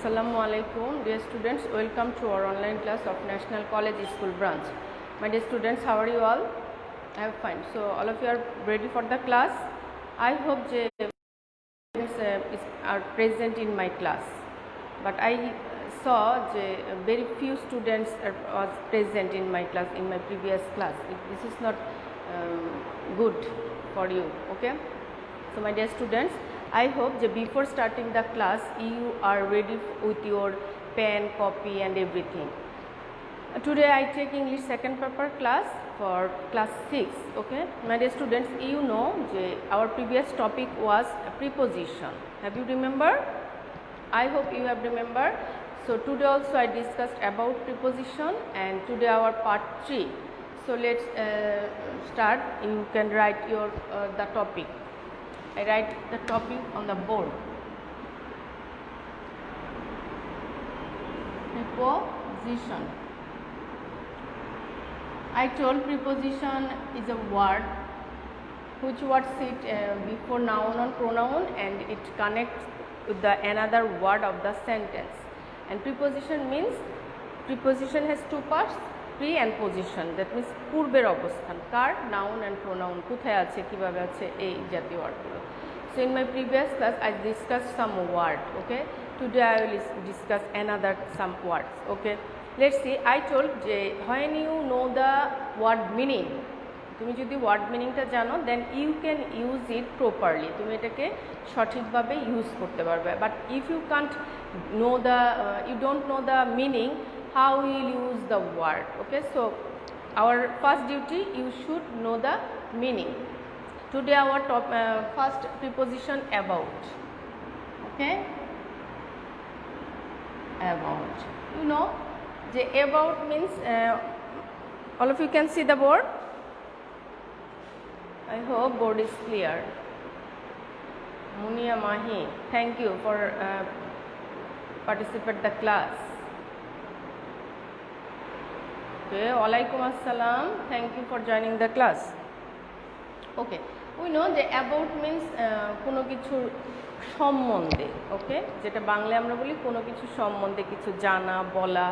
Assalamu alaikum, dear students. Welcome to our online class of National College School branch. My dear students, how are you all? I am fine. So all of you are ready for the class. I hope that students are present in my class. But I saw that very few students was present in my class, in my previous class. This is not good for you. Okay. So my dear students, I hope that before starting the class you are ready with your pen, copy and everything. Today I take English second paper class for class 6. Okay, my dear students, you know our previous topic was preposition. Have you remember? I hope you have remembered. So today also I discussed about preposition, and today our part 3. So let's start. You can write your the topic. I write the topic on the board. Preposition. I told preposition is a word which word sit before noun or pronoun, and it connects with the another word of the sentence. And preposition means preposition has two parts, pre and position. That means পূর্বের অবস্থান, কার, noun and pronoun, কোথায় আছে, কিভাবে আছে, এই জাতীয় ওয়ার্ডগুলো. So in my previous class I discussed some word. Okay, today I will discuss another some words. Okay, let's see. I told when you know the word meaning, তুমি যদি word মিনিংটা জানো, then you can use it properly, তুমি এটাকে সঠিকভাবে use করতে পারবে। But if you can't know the you don't know the meaning, how will you use the word? Okay, so our first duty, you should know the meaning. Today our first preposition about. Okay, about, you know the about means all of you can see the board. I hope board is clear. Munia Mahi, thank you for participate the class. Okay, walaikum assalam, thank you for joining the class. Okay, we know the about means কোনো কিছুর সম্বন্ধে, ওকে, যেটা বাংলায় আমরা বলি কোনো কিছু সম্বন্ধে কিছু জানা, বলা।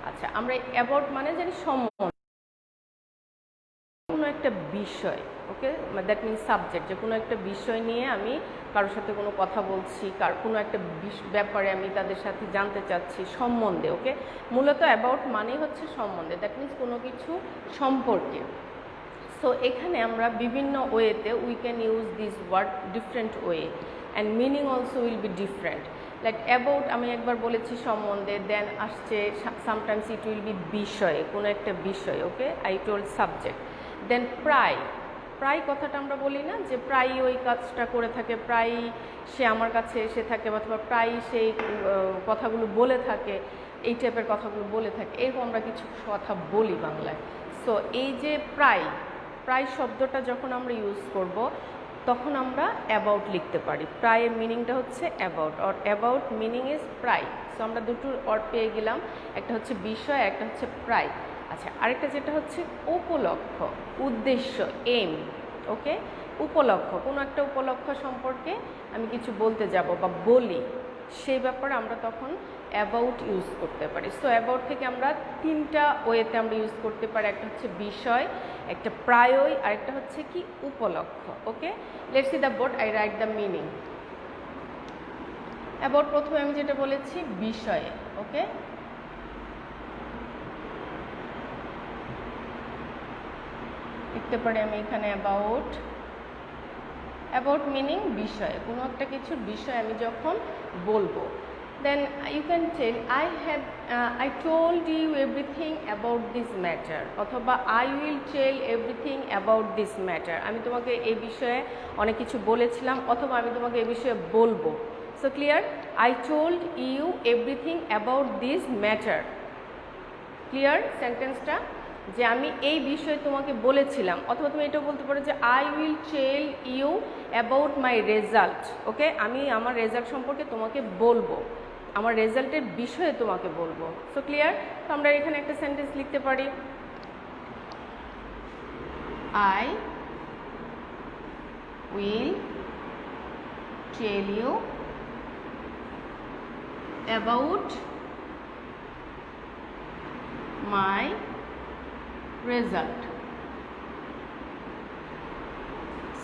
আচ্ছা, আমরা about মানে জানি সম্বন্ধে, কোনো একটা বিষয়। ওকে, দ্যাট মিনস সাবজেক্ট, যে কোনো একটা বিষয় নিয়ে আমি কারোর সাথে কোনো কথা বলছি, কোনো একটা ব্যাপারে আমি তাদের সাথে জানতে চাচ্ছি, সম্বন্ধে। ওকে, মূলত অ্যাবাউট মানেই হচ্ছে সম্বন্ধে, দ্যাট মিনস কোনো কিছু সম্পর্কে। সো এখানে আমরা বিভিন্ন ওয়েতে we can use this word different way, and meaning also will be different. Like about আমি একবার বলেছি সম্বন্ধে, দেন আসছে সামটাইমস ইট উইল বি বিষয়ে, কোনো একটা বিষয়। ওকে, আই টোল্ড সাবজেক্ট। দেন প্রায়, প্রায় কথাটা আমরা বলি না যে প্রায়ই ওই কাজটা করে থাকে, প্রায়ই সে আমার কাছে এসে থাকে, অথবা প্রায়ই সেই কথাগুলো বলে থাকে, এই টাইপের কথাগুলো বলে থাকে, এরকম আমরা কিছু কথা বলি বাংলায়। সো এই যে প্রায়, প্রায় শব্দটা যখন আমরা ইউজ করব তখন আমরা অ্যাবাউট লিখতে পারি। প্রায়ের মিনিংটা হচ্ছে about, or about meaning is প্রায়। সো আমরা দুটো অর্ড পেয়ে গেলাম, একটা হচ্ছে বিষয়, একটা হচ্ছে প্রায়। আচ্ছা, আরেকটা যেটা হচ্ছে উপলক্ষ, উদ্দেশ্য, এম। ওকে, উপলক্ষ, কোনো একটা উপলক্ষ সম্পর্কে আমি কিছু বলতে যাব বা বলি, সেই ব্যাপারে আমরা তখন অ্যাবাউট ইউজ করতে পারি। সো অ্যাবাউট থেকে আমরা তিনটা ওয়েতে আমরা ইউজ করতে পারি, একটা হচ্ছে বিষয়, একটা প্রায়ই, আরেকটা হচ্ছে কি উপলক্ষ। Okay, let's see the board, I write the meaning. About প্রথমে আমি যেটা বলেছি বিষয়ে। ওকে, লিখতে পারি আমি এখানে অ্যাবাউট। অ্যাবাউট মিনিং বিষয়, কোনো একটা কিছুর বিষয় আমি যখন বলবো, then you can tell I told you everything about this matter, অথবা I will tell everything about this matter. আমি তোমাকে এই বিষয়ে অনেক কিছু বলেছিলাম, অথবা আমি তোমাকে এই বিষয়ে বলবো। So clear, I told you everything about this matter. Clear সেন্টেন্সটা, যে আমি এই বিষয়ে তোমাকে বলেছিলাম। অথবা তুমি এটাও বলতে পারো যে I will tell you about my result. Okay, আমি আমার রেজাল্ট সম্পর্কে তোমাকে বলবো, আমার রেজাল্টের বিষয়ে তোমাকে বলবো। সো ক্লিয়ার, তো আমরা এখানে একটা সেন্টেন্স লিখতে পারি, I will tell you about my result.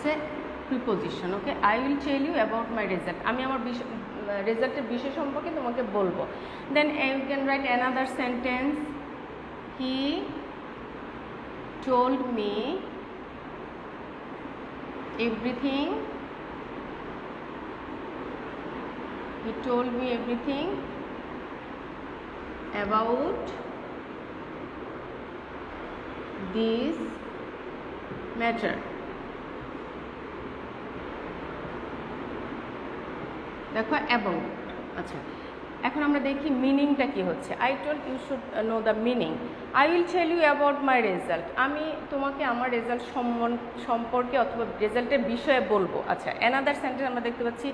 Say preposition, okay? I will tell you about my result. আমি আমার রেজাল্টের বিষয় সম্পর্কে তোমাকে বলবো। Then you can write another sentence. He told me everything. He told me everything about this matter. দেখো about. আচ্ছা, এখন আমরা দেখি মিনিংটা কি হচ্ছে। I told you should know the meaning. I will tell you about my result. আমি তোমাকে আমার রেজাল্ট সম্পর্কে অথবা রেজাল্টের বিষয়ে বলবো। আচ্ছা, অ্যানাদার সেন্টেন্স আমরা দেখতে পাচ্ছি,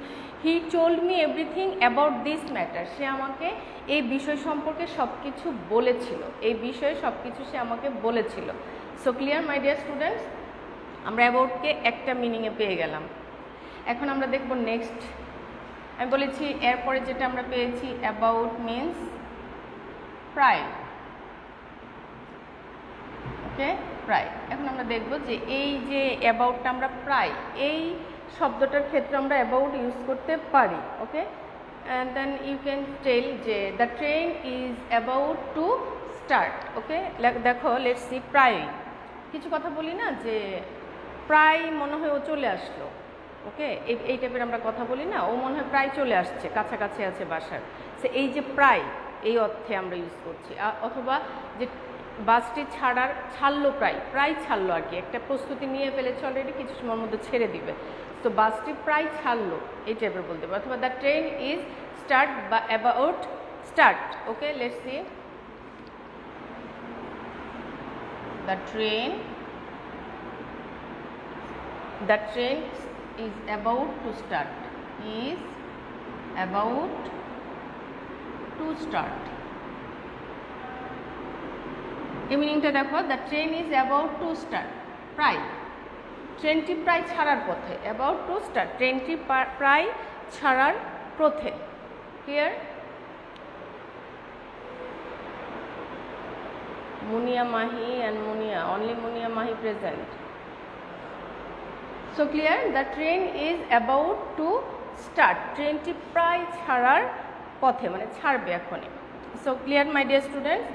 he told me everything about this matter. সে আমাকে এই বিষয় সম্পর্কে সব কিছু বলেছিল, এই বিষয়ে সব কিছু সে আমাকে বলেছিল। So clear my dear students, আমরা অ্যাবাউটকে একটা মিনিংয়ে পেয়ে গেলাম। এখন আমরা দেখব নেক্সট। আমি বলেছি এরপরে যেটা আমরা পেয়েছি অ্যাবাউট মিনস প্রায়, ওকে, প্রায়। এখন আমরা দেখব যে এই যে অ্যাবাউটটা আমরা প্রায় এই শব্দটার ক্ষেত্রে আমরা অ্যাবাউট ইউজ করতে পারি, okay. And then you can tell যে the train is about to start, okay. দেখো লেটস সি, প্রায় কিছু কথা বলি না যে প্রায় মনে হয় ও চলে আসলো, ওকে, এই টাইপের আমরা কথা বলি না, ও মনে হয় প্রায় চলে আসছে, কাছাকাছি আছে বাসার। সে এই যে প্রায় এই অর্থে আমরা ইউজ করছি। অথবা যে বাসটি ছাড়লো, প্রায় ছাড়লো আর কি, একটা প্রস্তুতি নিয়ে ফেলেছে অলরেডি, কিছু সময়ের মধ্যে ছেড়ে দিবে, তো বাসটি প্রায় ছাড়লো, এই টাইপের বলতে পারে। অথবা দ্য ট্রেন ইজ স্টার্ট বা about start, okay. Let's see, the train is about to start, is about to start। এই মিনিংটা দেখো, the train is about to start, প্রায়, ট্রেনটি প্রায় ছাড়ার পথে, অ্যাবাউট টু স্টার্ট, ট্রেনটি প্রায় ছাড়ার পথে। Clear? Muniya Mahi and Muniya, only Muniya Mahi present. So clear, the train is about to start, ট্রেনটি প্রায় ছাড়ার পথে, মানে ছাড়বে এখনই। So clear my dear students.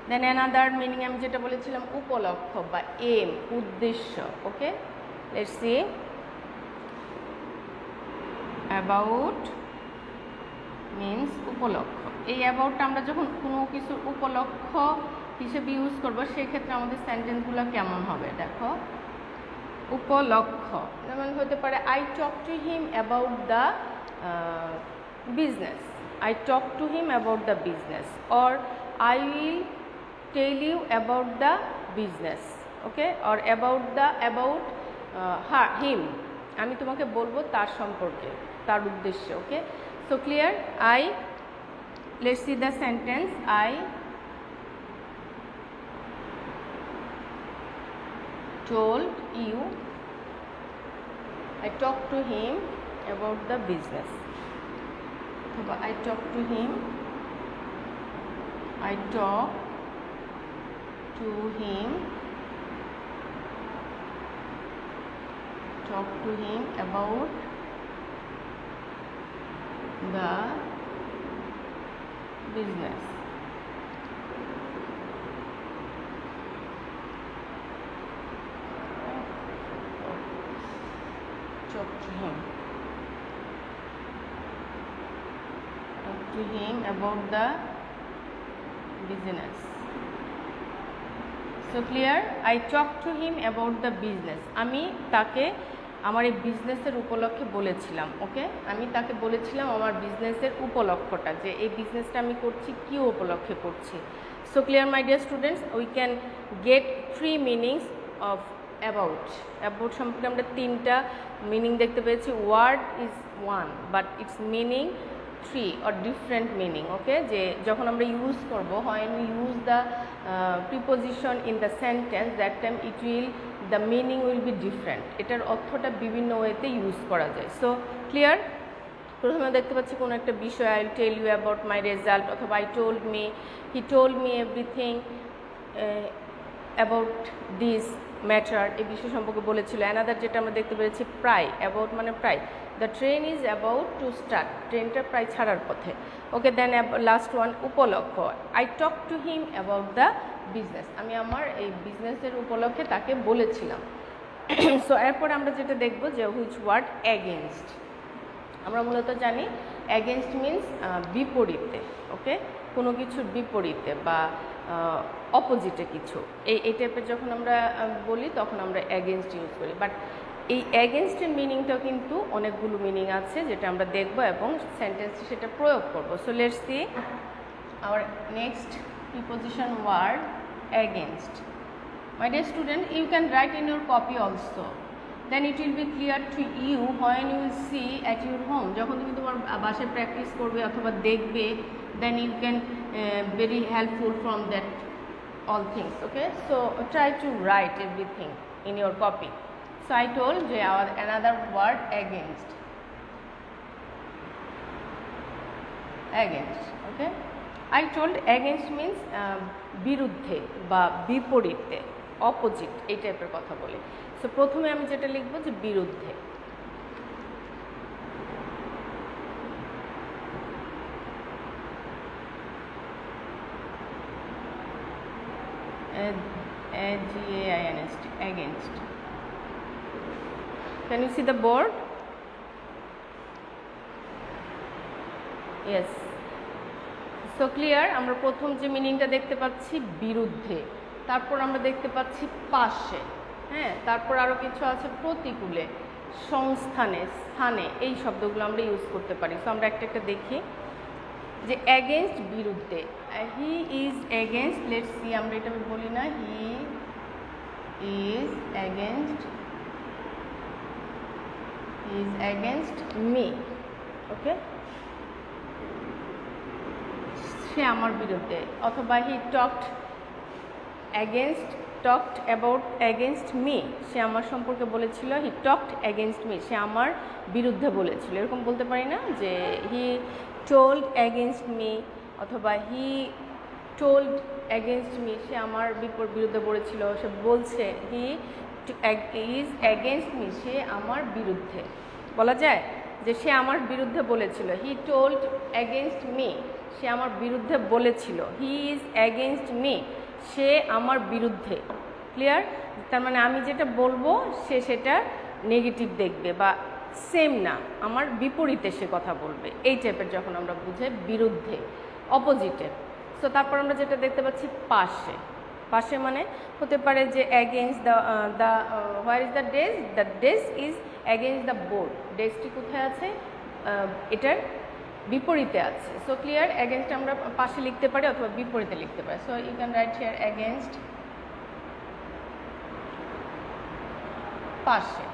Then another meaning আমি যেটা বলেছিলাম উপলক্ষ বা এম, উদ্দেশ্য, okay. Let's see, about means উপলক্ষ। এই অ্যাবাউটটা আমরা যখন কোনো কিছুর উপলক্ষ হিসেবে ইউজ করবো, সেক্ষেত্রে আমাদের সেন্টেন্সগুলো কেমন হবে দেখো। উপলক্ষ যেমন হতে পারে, I talk to him about the business, I talk to him about the business, or I will tell you about the business, okay, or about him, আমি তোমাকে বলবো তার সম্পর্কে, তার উদ্দেশ্যে, okay. So clear, let's see the sentence, I told you, I talked to him about the business. I talked to him, I talked to him about the business. Talk to him about the business. So clear, I talked to him about the business. আমি তাকে আমার এই বিজনেসের উপলক্ষে বলেছিলাম, ওকে। আমি তাকে বলেছিলাম আমার বিজনেসের উপলক্ষটা, যে এই বিজনেসটা আমি করছি কি উপলক্ষে করছি। So clear my dear students, we can get 3 meanings of about. About সম্পর্কে আমরা 3টা মিনিং দেখতে পেয়েছি। Word is 1 but its meaning 3 or different meaning, okay. যে যখন আমরা ইউজ করবো, when we use the preposition in the sentence, that time the meaning will be different, এটার অর্থটা বিভিন্ন ওয়েতে ইউজ করা যায়। সো ক্লিয়ার, প্রথমে দেখতে পাচ্ছি কোনো একটা বিষয়, I will tell you about my result, অথবা I told me, he told me everything about this matter, এই বিষয় সম্পর্কে বলেছিল। অ্যানাদার যেটা আমরা দেখতে পেরেছি প্রায়, অ্যাবাউট মানে প্রায়, the train is about to start, ট্রেনটা প্রায় ছাড়ার পথে। ওকে, দেন লাস্ট ওয়ান উপলক্ষ, I talk to him about the business, আমি আমার এই বিজনেসের উপলক্ষে তাকে বলেছিলাম। সো এরপর আমরা যেটা দেখব যে হুইচ ওয়ার্ড অ্যাগেনস্ট, আমরা মূলত জানি অ্যাগেনস্ট মিনস বিপরীতে, ওকে, কোনো কিছুর বিপরীতে বা অপোজিটে কিছু, এই টাইপের যখন আমরা বলি তখন আমরা অ্যাগেনস্ট ইউজ করি। বাট এই অ্যাগেনস্টের মিনিংটাও কিন্তু অনেকগুলো মিনিং আছে যেটা আমরা দেখব এবং সেন্টেন্সে সেটা প্রয়োগ করব। So let's see our next preposition word against. My dear student, you can write in your copy also. Then it will be clear to you when you will see at your home. যখন তুমি তোমার বাসায় practice করবে অথবা দেখবে, then you can very helpful from that all things. Okay, so try to write everything in your copy. So I told you our another word against. Against. Okay, I told against means বিরুদ্ধে বা বিপরীতে, opposite, এই টাইপের কথা বলে। So প্রথমে আমি যেটা লিখব যে বিরুদ্ধে, against, against. Can you see the board? Yes. So clear, আমরা প্রথম যে মিনিংটা দেখতে পাচ্ছি বিরুদ্ধে, তারপর আমরা দেখতে পাচ্ছি পাশে, হ্যাঁ, তারপর আরও কিছু আছে প্রতিকূলে, সংস্থানে, স্থানে, এই শব্দগুলো আমরা ইউজ করতে পারি। সো আমরা একটা একটা দেখি যে অ্যাগেনস্ট বিরুদ্ধে, he is against, let's see, আমরা এটা বলি না, he is against me, okay, সে আমার বিরুদ্ধে, অথবা he talked about against me, সে আমার সম্পর্কে বলেছিল, হি টকড অ্যাগেনস্ট মি, সে আমার বিরুদ্ধে বলেছিল, এরকম বলতে পারি না যে হি টোল্ড অ্যাগেনস্ট মি, অথবা হি টোল্ড অ্যাগেনস্ট মি, সে আমার বিরুদ্ধে বলেছিল, সে বলছে, হি ইজ অ্যাগেনস্ট মি, সে আমার বিরুদ্ধে, বলা যায় যে সে আমার বিরুদ্ধে বলেছিল, হি টোল্ড অ্যাগেনস্ট মি, সে আমার বিরুদ্ধে বলেছিল, হি ইজ অ্যাগেনস্ট মি, সে আমার বিরুদ্ধে। ক্লিয়ার, তার মানে আমি যেটা বলবো সে সেটা নেগেটিভ দেখবে বা সেম না, আমার বিপরীতে সে কথা বলবে, এই টাইপের যখন আমরা বুঝাই বিরুদ্ধে, অপোজিটে। সো তারপর আমরা যেটা দেখতে পাচ্ছি পাশে, পাশে মানে হতে পারে যে against the where is the desk is against the board, ডেস্কটি কোথায় আছে, এটার বিপরীতে আছে। সো ক্লিয়ার, অ্যাগেনস্ট আমরা পাশে লিখতে পারি অথবা বিপরীতে লিখতে পারি। So you can write here against, পাশে।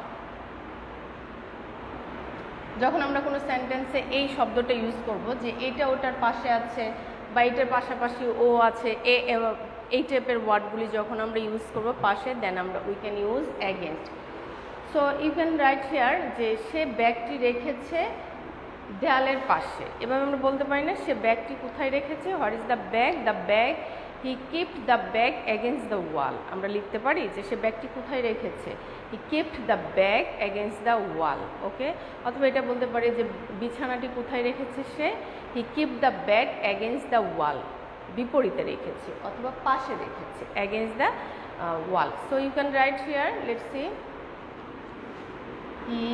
যখন আমরা কোনো সেন্টেন্সে এই শব্দটা ইউজ করব যে এটা ওটার পাশে আছে বা এটার পাশাপাশি ও আছে, এই টাইপের ওয়ার্ডগুলি যখন আমরা ইউজ করব পাশে, দেন আমরা we can use against. So you can write here যে সে ব্যাগটি রেখেছে দেয়ালের পাশে, এভাবে আমরা বলতে পারি না সে ব্যাগটি কোথায় রেখেছে, what is the bag, he kept the bag against the wall, আমরা লিখতে পারি যে সে ব্যাগটি কোথায় রেখেছে, he kept the bag against the wall, okay. অথবা এটা বলতে পারি যে বিছানাটি কোথায় রেখেছে সে, he kept the bag against the wall, বিপরীতে রেখেছে অথবা পাশে রেখেছে, against the wall. So you can write here, let's see, he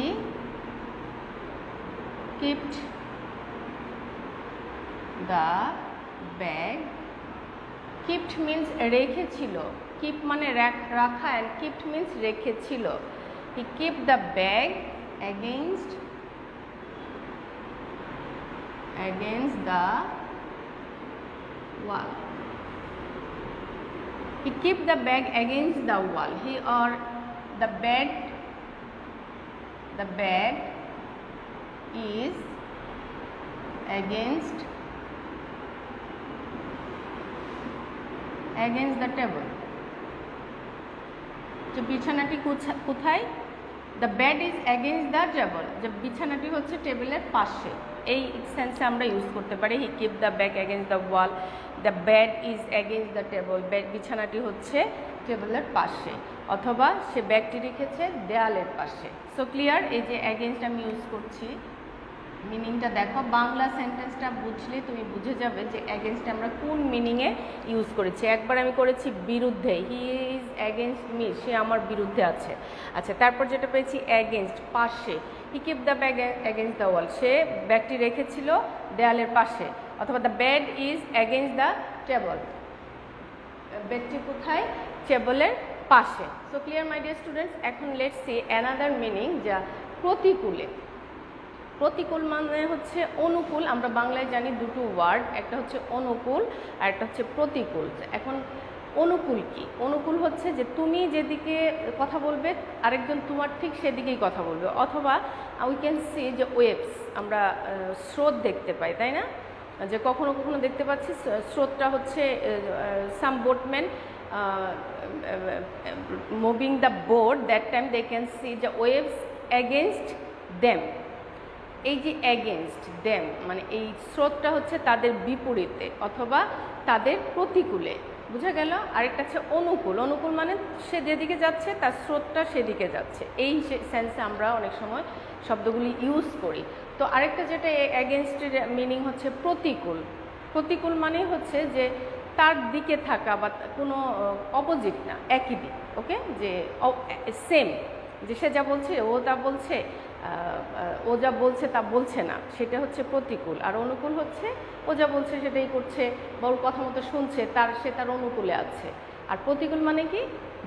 kept the bag, kept means রেখেছিল, keep মানে রাখা, and kept means রেখেছিল, he kept the bag against the wall, he kept the bag against the wall, he or the bag is against the table, যে বিছানাটি কোথায়, the bed is against the table, যে বিছানাটি হচ্ছে টেবিলের পাশে, এই সেন্সে আমরা ইউজ করতে পারি। He keep the bag against the wall, the bed is against the table, bed বিছানাটি হচ্ছে টেবিলের পাশে, অথবা সে ব্যাগটি রেখেছে দেয়ালের পাশে। So clear? এই যে এগেইনস্ট আমি ইউজ করছি, মিনিংটা দেখো, বাংলা সেন্টেন্সটা বুঝলে তুমি বুঝে যাবে যে এগেনস্ট আমরা কোন মিনিংয়ে ইউজ করেছি। একবার আমি করেছি বিরুদ্ধে, হি ইজ এগেনস্ট মি, সে আমার বিরুদ্ধে আছে। আচ্ছা, তারপর যেটা পেয়েছি এগেনস্ট, পাশে, he keep the bag against the wall, সে ব্যাগটি রেখেছিল দেয়ালের পাশে, অথবা the bed is against the table, বেডটি কোথায়? টেবলের পাশে। So clear my dear students? এখন লেটস সি অ্যানাদার মিনিং, যা প্রতিকূলে। প্রতিকূল মানে হচ্ছে অনুকূল, আমরা বাংলায় জানি দুটো ওয়ার্ড, একটা হচ্ছে অনুকূল আর একটা হচ্ছে প্রতিকূল। এখন অনুকূল কি? অনুকূল হচ্ছে যে তুমি যেদিকে কথা বলবে আরেকজন তোমার ঠিক সেদিকেই কথা বলবে, অথবা উই ক্যান সি যে ওয়েভস, আমরা স্রোত দেখতে পাই, তাই না? যে কখনো কখনো দেখতে পাচ্ছি স্রোতটা হচ্ছে some boatman moving the boat, that time they can see যে ওয়েভস এগেনস্ট দেম। এই যে এগেনস্ট দেম মানে এই স্রোতটা হচ্ছে তাদের বিপরীতে অথবা তাদের প্রতিকূলে, বুঝা গেল? আরেকটা হচ্ছে অনুকূল, অনুকূল মানে সে যেদিকে যাচ্ছে তার স্রোতটা সেদিকে যাচ্ছে, এই সেন্সে আমরা অনেক সময় শব্দগুলি ইউজ করি। তো আরেকটা যেটা এগেনস্টের মিনিং হচ্ছে প্রতিকূল। প্রতিকূল মানে হচ্ছে যে তার দিকে থাকা বা কোনো অপোজিট না, একই দিক, ওকে, যে সেম, যে সে যা বলছে ও তা বলছে, ও যা বলছে তা বলছে না, সেটা হচ্ছে প্রতিকূল। আর অনুকূল হচ্ছে ও যা বলছে সেটাই করছে বা ওর কথা মতো শুনছে, সে তার অনুকূলে আছে। আর প্রতিকূল মানে কি?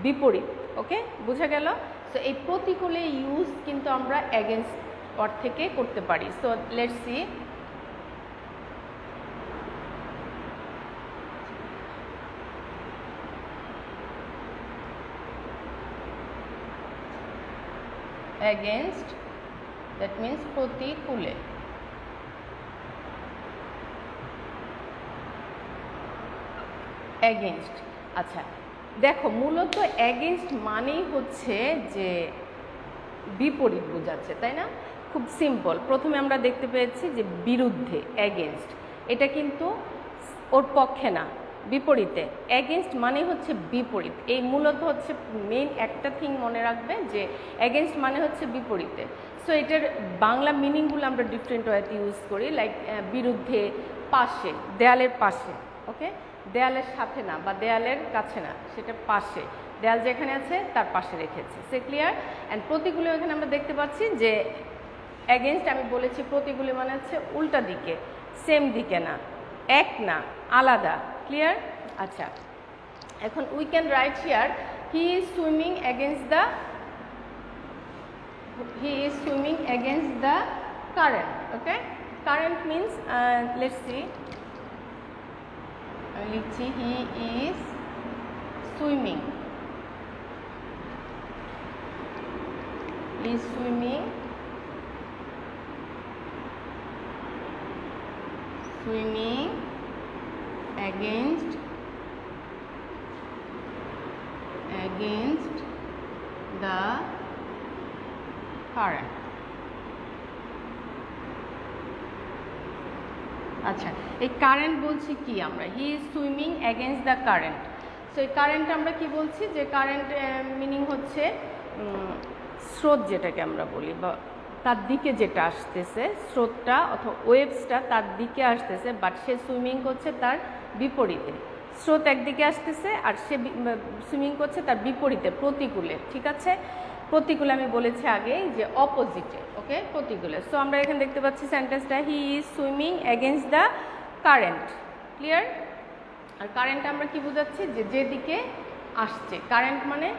বিপরীত, ওকে, বুঝা গেল? সো এই প্রতিকূলে ইউজ কিন্তু আমরা এগেনস্ট ওয়ার্ড থেকে করতে পারি। So let's C, against, that means প্রতিকূলে। against, আচ্ছা দেখো, মূলত against মানেই হচ্ছে যে বিপরীত বোঝাচ্ছে, তাই না? খুব সিম্পল। প্রথমে আমরা দেখতে পেয়েছি যে বিরুদ্ধে, against, এটা কিন্তু ওর পক্ষে না, বিপরীতে। এগেনস্ট মানে হচ্ছে বিপরীত। এই মূলত হচ্ছে মেইন একটা থিং মনে রাখবে যে এগেনস্ট মানে হচ্ছে বিপরীতে। সো এটার বাংলা মিনিংগুলো আমরা ডিফারেন্ট ওয়েতে ইউজ করি, লাইক বিরুদ্ধে, পাশে, দেয়ালের পাশে, ওকে, দেয়ালের সাথে না বা দেয়ালের কাছে না, সেটা পাশে, দেয়াল যেখানে আছে তার পাশে রেখেছে। সে ক্লিয়ার? অ্যান্ড প্রতিকূলে এখানে আমরা দেখতে পাচ্ছি যে এগেনস্ট আমি বলেছি প্রতিকূলে মানে হচ্ছে উল্টা দিকে, সেম দিকে না, এক না, আলাদা। ক্লিয়ার? আচ্ছা, এখন we can write here he is swimming against the current. Okay, current means let's see, আমি লিখছি হি is swimming, swimming against the current। আচ্ছা, এই কারেন্ট বলছি কি আমরা? হি is swimming against the current. So এই কারেন্ট আমরা কি বলছি? যে কারেন্ট মিনিং হচ্ছে স্রোত, যেটাকে আমরা বলি, বা তার দিকে যেটা আসতেছে, স্রোতটা অথবা ওয়েভসটা তার দিকে আসতেছে, বাট সে সুইমিং করছে তার বিপরীতে। স্রোত একদিকে আসতেছে আর সে সুইমিং করছে তার বিপরীতে, প্রতিকূলে। ঠিক আছে? প্রতিকূলে আমি বলেছি আগে যে অপোজিটে, ওকে, প্রতিকূলে। সো আমরা এখানে দেখতে পাচ্ছি সেন্টেন্সটা he is swimming against the current. Clear? আর কারেন্ট আমরা কি বোঝাচ্ছি? যে যেদিকে আসছে, কারেন্ট মানে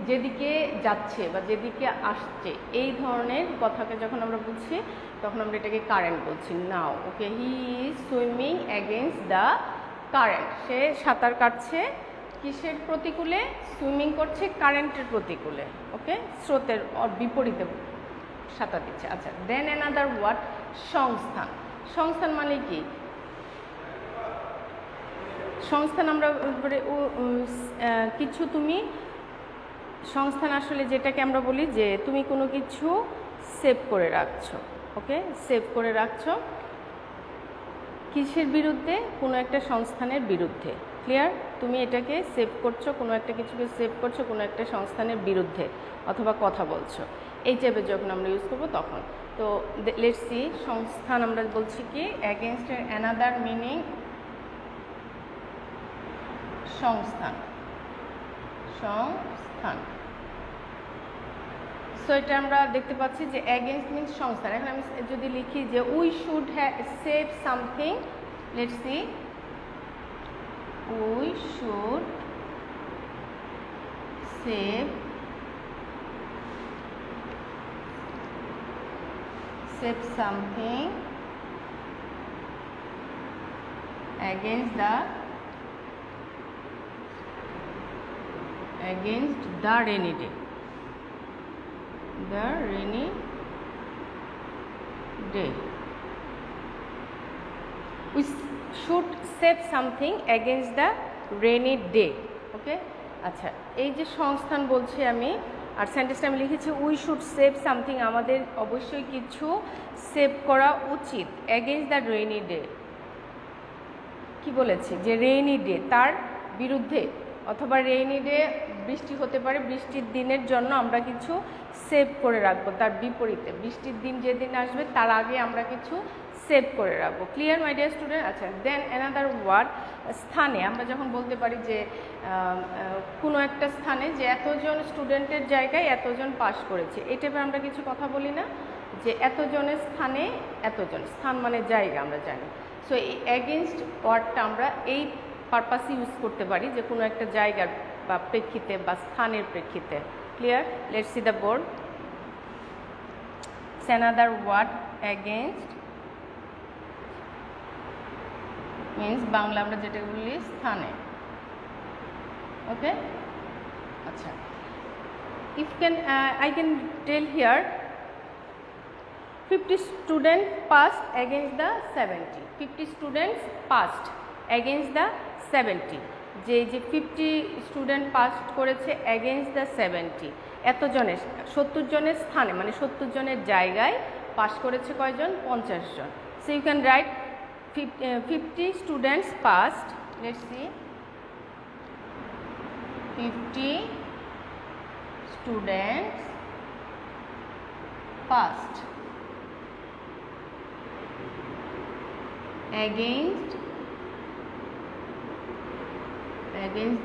যেদিকে যাচ্ছে বা যেদিকে আসছে, এই ধরনের কথাকে যখন আমরা বুঝছি তখন আমরা এটাকে কারেন্ট বলছি। Now, okay, he is swimming against the current, সে সাঁতার কাটছে কিসের প্রতিকূলে? সুইমিং করছে কারেন্টের প্রতিকূলে, ওকে, স্রোতের বিপরীতে সাঁতার দিচ্ছে। আচ্ছা, দেন অ্যানাদার ওয়ার্ড, সংস্থান। সংস্থান মানে কি? সংস্থান আমরা কিছু তুমি সংস্থান আসলে যেটাকে আমরা বলি যে তুমি কোনো কিছু সেভ করে রাখছো, ওকে, সেভ করে রাখছো কিসের বিরুদ্ধে? কোনো একটা সংস্থানের বিরুদ্ধে। ক্লিয়ার? তুমি এটাকে সেভ করছো, কোনো একটা কিছুকে সেভ করছো কোনো একটা সংস্থানের বিরুদ্ধে অথবা কথা বলছো, এই টাইপের যখন আমরা ইউজ করবো তখন। তো লেটস সি, সংস্থান আমরা বলছি কি অ্যাগেনস্ট অ্যানাদার মিনিং, সংস্থান, সংস্থান। সো এটা আমরা দেখতে পাচ্ছি যে অ্যাগেনস্ট মিনস সংস্থান। এখন আমি যদি লিখি যে we should save something, let's see, we should save something against the rainy day, the rainy day. We should save something against the rainy day. Okay, আচ্ছা, এই যে সংস্থান বলছি আমি, আর সেন্টেন্সটা আমি লিখেছি উই শুড সেভ সামথিং, আমাদের অবশ্যই কিছু সেভ করা উচিত এগেইনস্ট দ্য রেইনি ডে। কি বলেছি? যে রেইনি ডে তার বিরুদ্ধে, অথবা রেইনি ডে বৃষ্টি হতে পারে, বৃষ্টির দিনের জন্য আমরা কিছু সেভ করে রাখবো, তার বিপরীতে বৃষ্টির দিন যেদিন আসবে তার আগে আমরা কিছু সেভ করে রাখবো। Clear my dear student? আচ্ছা, দেন অ্যানাদার ওয়ার্ড, স্থানে আমরা যখন বলতে পারি যে কোনো একটা স্থানে যে এতজন স্টুডেন্টের জায়গায় এতজন পাস করেছে, এই টাইপের আমরা কিছু কথা বলি না, যে এতজনের স্থানে এতজন, স্থান মানে জায়গা আমরা জানি। সো এই অ্যাগেনস্ট ওয়ার্ডটা আমরা এই পারপাসে ইউজ করতে পারি যে কোনো একটা জায়গার বা প্রেক্ষিতে বা স্থানের প্রেক্ষিতে। Clear? Let's see the board. Another word against means Bangla আমরা যেটা বলি স্থানে। ওকে, আচ্ছা, if can I can tell here 50 students passed against the 70. 50 students passed against the 70. যে 50 স্টুডেন্ট পাস করেছে against the 70, এতজনের 70 জনের স্থানে মানে 70 জনের জায়গায় পাস করেছে কয়জন? 50 জন। So you can write 50 students passed, let's see, 50 students passed against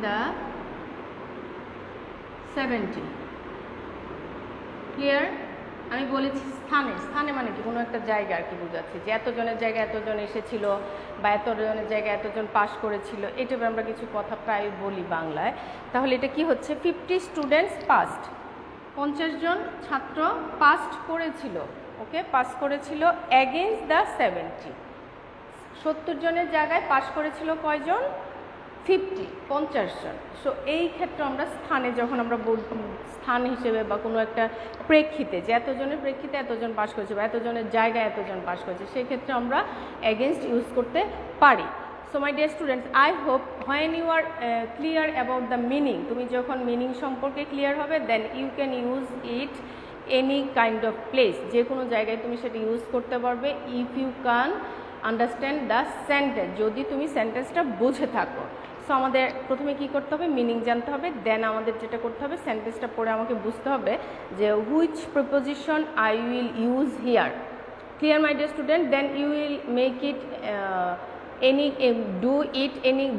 the 70. Clear? আমি বলেছি স্থানে, স্থানে মানে কি কোনো একটা জায়গা আর কি বোঝাচ্ছে, যে এতজনের জায়গায় এতজন এসেছিল বা এতজনের জায়গায় এতজন পাস করেছিল, এটা আমরা কিছু কথা প্রায় বলি বাংলায়। তাহলে এটা কি হচ্ছে? 50 স্টুডেন্টস পাস্ট, 50 জন ছাত্র পাস করেছিল, ওকে, পাস করেছিল এগেইনস্ট দ্য 70, 70 জনের জায়গায় পাস করেছিল কয়জন? 50 জন। সো এই ক্ষেত্রে আমরা স্থানে যখন আমরা স্থান হিসেবে বা কোনো একটা প্রেক্ষিতে, যে এতজনের প্রেক্ষিতে এতজন পাস করেছে বা এতজনের জায়গায় এতজন পাস করেছে, সেই ক্ষেত্রে আমরা এগেনস্ট ইউজ করতে পারি। So my dear students, I hope when you are clear about the meaning, তুমি যখন মিনিং সম্পর্কে ক্লিয়ার হবে, then you can use it any kind of place, যে কোনো জায়গায় তুমি সেটা ইউজ করতে পারবে। If you can understand the sentence, যদি তুমি সেন্টেন্সটা বুঝে থাকো। সো আমাদের প্রথমে কি করতে হবে? মিনিং জানতে হবে, দেন আমাদের যেটা করতে হবে সেন্টেন্সটা পড়ে আমাকে বুঝতে হবে যে which preposition I will use here. Clear my dear student? Then you will make it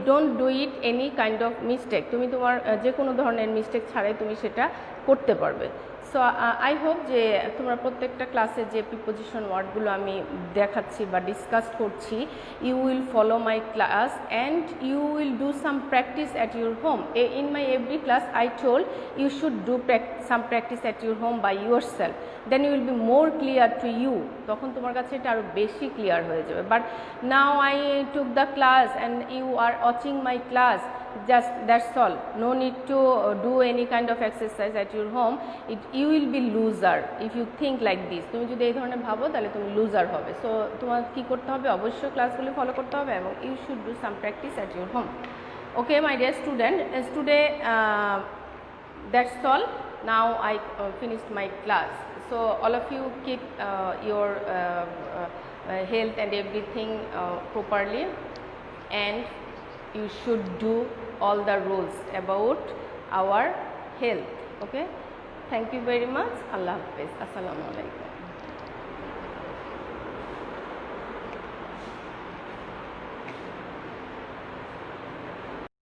don't do it any kind of mistake, তুমি তোমার যে কোনো ধরনের মিস্টেক ছাড়াই তুমি সেটা করতে পারবে। সো আই হোপ যে তোমরা প্রত্যেকটা ক্লাসে যে প্রিপোজিশন ওয়ার্ডগুলো আমি দেখাচ্ছি বা ডিসকাস করছি, you will follow my class and you will do some practice at your home. In my every class I told you should do some practice at your home by yourself, then you will be more clear to you, তখন তোমার কাছে এটা আরও বেশি clear হয়ে যাবে। But now I took the class and you are watching my class, just that's all, no need to do any kind of exercise at your home. You will be loser if you think like this. তুমি যদি এই ধরনের ভাবো তাহলে তুমি loser হবে। So তোমার কি করতে হবে? অবশ্যই ক্লাসগুলি ফলো করতে হবে এবং you should do some practice at your home. Okay my dear student, today That's all. Now I finished my class. So all of you keep your health and everything properly, and you should do all the rules about our health. Okay, thank you very much. Allah Hafiz. Assalamu alaikum.